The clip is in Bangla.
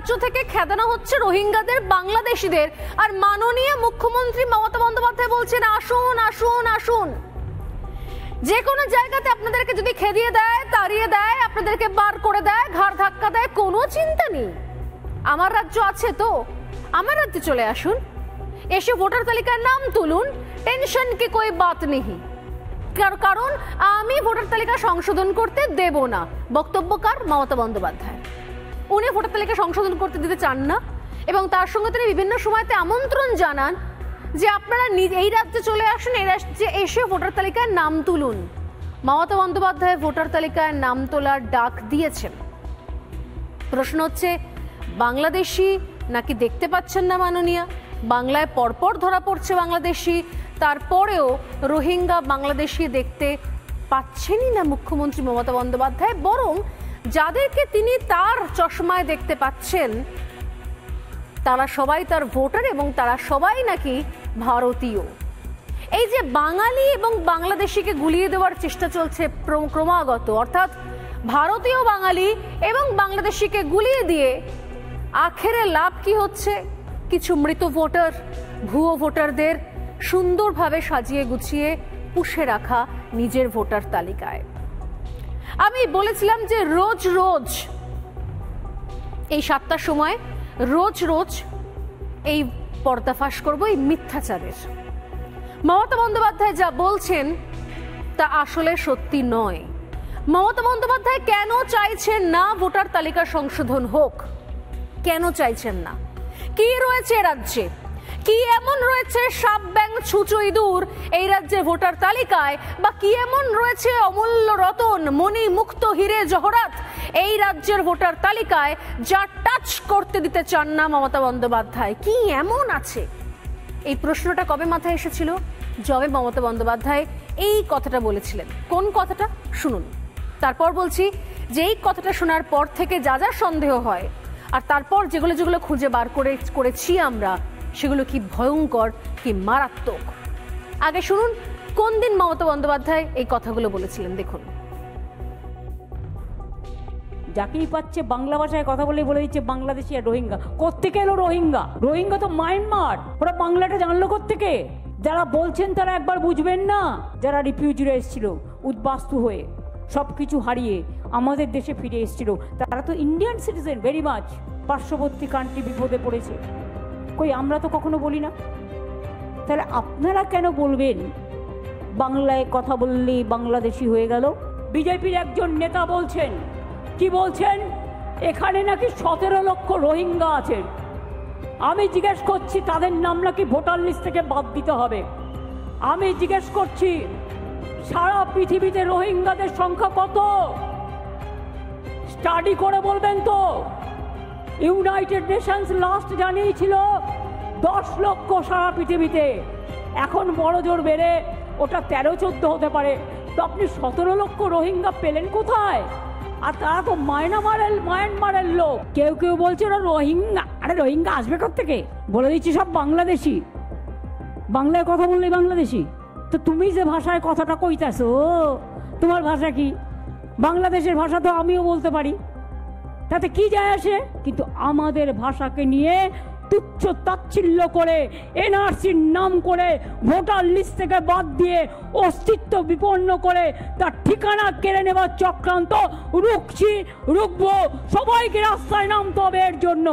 রাজ্য থেকে খেদানো হচ্ছে রোহিঙ্গাদের, বাংলাদেশিদের, আর মাননীয় মুখ্যমন্ত্রী মমতা বন্দ্যোপাধ্যায় বলছেন আসুন আসুন আসুন। যে কোনো জায়গাতে আপনাদেরকে যদি খেদিয়ে দেয়, তাড়িয়ে দেয়, আপনাদেরকে বার করে দেয়, ঘাড় ধাক্কা দেয়, কোনো চিন্তা নেই। আমার রাজ্য আছে তো, আমার রাজ্যে চলে আসুন, এসে ভোটার তালিকার নাম তুলুন, টেনশন কি কোই বাত নেই। কারণ আমি ভোটার তালিকা সংশোধন করতে দেব না। বক্তব্যকার মমতা বন্দ্যোপাধ্যায়। উনি ভোটার তালিকা সংশোধন করতে দিতে চান না এবং তার সঙ্গে তিনি বিভিন্ন সময়তে আমন্ত্রণ জানান যে আপনারা এই রাজ্যে চলে আসুন, এই রাজ্যে এসে ভোটার তালিকায় নাম তুলুন। মমতা বন্দ্যোপাধ্যায় ভোটার তালিকায় নাম তোলার ডাক দিয়েছেন। প্রশ্ন হচ্ছে বাংলাদেশি নাকি দেখতে পাচ্ছেন না মাননীয়া? বাংলায় পরপর ধরা পড়ছে বাংলাদেশি, তারপরেও রোহিঙ্গা বাংলাদেশি দেখতে পাচ্ছেনই না মুখ্যমন্ত্রী মমতা বন্দ্যোপাধ্যায়, বরং যাদেরকে তিনি তার চশমায় দেখতে পাচ্ছেন তারা সবাই তার ভোটার এবং তারা সবাই নাকি ভারতীয়। এই যে বাঙালি এবং বাংলাদেশিকে গুলিয়ে দেওয়ার চেষ্টা চলছে ক্রমাগত, অর্থাৎ ভারতীয় বাঙালি এবং বাংলাদেশিকে গুলিয়ে দিয়ে আখেরে লাভ কি হচ্ছে? কিছু মৃত ভোটার, ভুয়ো ভোটারদের সুন্দরভাবে সাজিয়ে গুছিয়ে পুষে রাখা নিজের ভোটার তালিকায়। আমি বলেছিলাম যে রোজ রোজ এই 7টার সময় রোজ রোজ এই পর্দাফাশ করব এই মিথ্যাচারের। মমতা বন্দ্যোপাধ্যায় যা বলছেন তা আসলে সত্যি নয়। মমতা বন্দ্যোপাধ্যায় কেন চাইছেন না ভোটার তালিকা সংশোধন হোক? কেন চাইছেন না? কি রয়েছে রাজ্যে? কি এমন রয়েছে সাপ ব্যাং ছুঁচো ইঁদুর এই রাজ্যের ভোটার তালিকায়, বা কি এমন রয়েছে অমূল্য রতন মণি মুক্ত হিরে জহরাত এই রাজ্যের ভোটার তালিকায় যা টাচ করতে দিতে চান না মমতা বন্দ্যোপাধ্যায়? কি এমন আছে? এই প্রশ্নটা কবে মাথায় এসেছিল? যবে মমতা বন্দ্যোপাধ্যায় এই কথাটা বলেছিলেন। কোন কথাটা শুনুন, তারপর বলছি যে এই কথাটা শোনার পর থেকে যা যা সন্দেহ হয় আর তারপর যেগুলো যেগুলো খুঁজে বার করেছি আমরা, সেগুলো কি ভয়ঙ্কর, কি মারাত্মক। আগে শুনুন কোন দিন মমতা বন্দ্যোপাধ্যায় এই কথাগুলো বলেছিলেন, দেখুন। যাকেই পাচ্ছে বাংলা ভাষায় কথা বলে দিচ্ছে বাংলাদেশি আর রোহিঙ্গা। কোত্থেকে এলো রোহিঙ্গা? রোহিঙ্গা তো মায়ানমার। ওরা বাংলাটা জানলো কোত্থেকে? যারা বলছেন তারা একবার বুঝবেন না, যারা রিফিউজিরা এসেছিল উদ্বাস্তু হয়ে সবকিছু হারিয়ে আমাদের দেশে ফিরে এসেছিল, তারা তো ইন্ডিয়ান সিটিজেন ভেরি মাচ। পার্শ্ববর্তী কান্ট্রি বিপদে পড়েছে, কই আমরা তো কখনো বলি না। তাহলে আপনারা কেন বলবেন বাংলায় কথা বললেই বাংলাদেশি হয়ে গেল? বিজেপির একজন নেতা বলছেন, কি বলছেন, এখানে নাকি 17 লক্ষ রোহিঙ্গা আছেন। আমি জিজ্ঞেস করছি তাদের নাম নাকি ভোটার লিস্ট থেকে বাদ দিতে হবে। আমি জিজ্ঞেস করছি সারা পৃথিবীতে রোহিঙ্গাদের সংখ্যা কত? স্টাডি করে বলবেন তো। ইউনাইটেড নেশনস লাস্ট জানিয়েছিল 10 লক্ষ সারা পৃথিবীতে। এখন বড় জোর বেড়ে ওটা 13-14 হতে পারে। তো আপনি 17 লক্ষ রোহিঙ্গা পেলেন কোথায়? আর তারা তো মায়ানমারের লোক। কেউ কেউ বলছে ওরা রোহিঙ্গা। আরে রোহিঙ্গা আসবে কোত্থেকে? বলে দিচ্ছি সব বাংলাদেশি। বাংলায় কথা বললেই বাংলাদেশি। তো তুমি যে ভাষায় কথাটা কইতাছো, তোমার ভাষা কি? বাংলাদেশের ভাষা তো আমিও বলতে পারি, তাতে কি যায় আসে? কিন্তু আমাদের ভাষাকে নিয়ে তুচ্ছ তাচ্ছিল্য করে এনআরসির নাম করে ভোটার লিস্ট থেকে বাদ দিয়ে অস্তিত্ব বিপন্ন করে তার ঠিকানা কেড়ে নেবার চক্রান্ত রুখবো। সবাইকে রাস্তায় নামতে হবে এর জন্য।